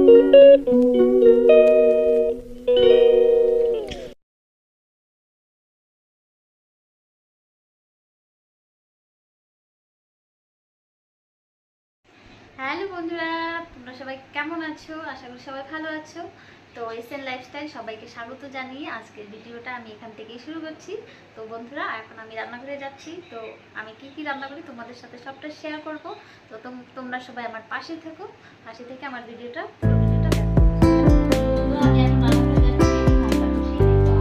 Hello বন্ধুরা, তোমরা সবাই কেমন আছো? আশা করি সবাই ভালো আছো। তো এসএন লাইফস্টাইল সবাইকে স্বাগত জানিয়ে আজকের ভিডিওটা আমি এখান থেকেই শুরু করছি। তো বন্ধুরা, এখন আমি রান্নাঘরে যাচ্ছি। তো আমি কি রান্না করি তোমাদের সাথে সবটা শেয়ার করব। তো তোমরা সবাই আমার পাশে থেকো, পাশে থেকে আমার ভিডিওটা দেখো। তো আমি এখন রান্নাঘরে যাচ্ছি, ভাতটা বসিয়ে দিই।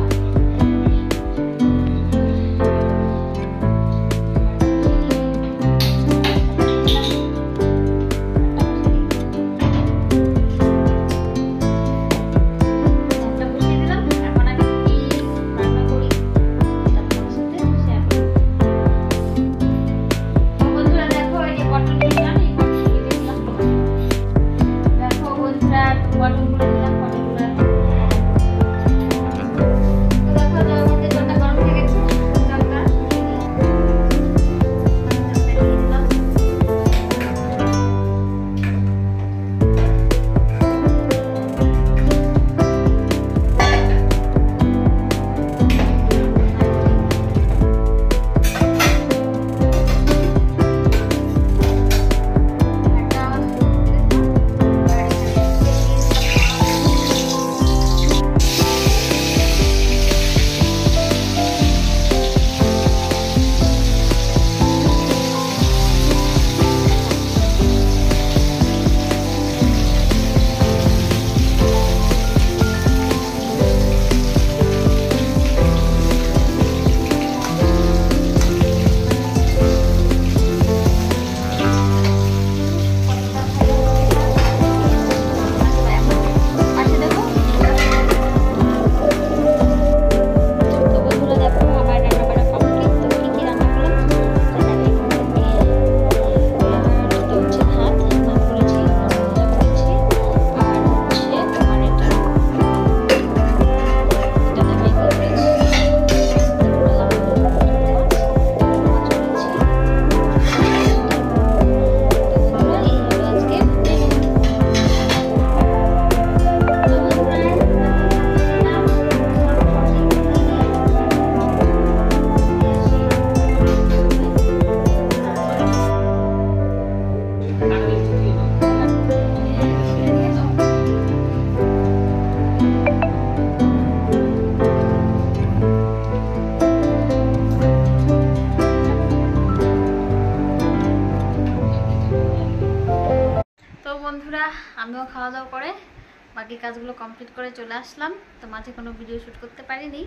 তো বন্ধুরা, আমিও খাওয়া দাওয়া করে বাকি কাজগুলো কমপ্লিট করে চলে আসলাম। তো মাঝে কোনো ভিডিও শ্যুট করতে পারিনি।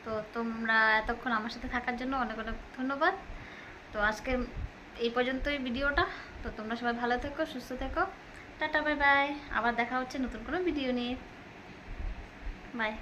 তো তোমরা এতক্ষণ আমার সাথে থাকার জন্য অনেক অনেক ধন্যবাদ। তো আজকে এই পর্যন্তই ভিডিওটা। তো তোমরা সবাই ভালো থেকো, সুস্থ থেকো। Tata, bye bye. আবার দেখা হচ্ছে নতুন কোনো ভিডিও নিয়ে। বাই।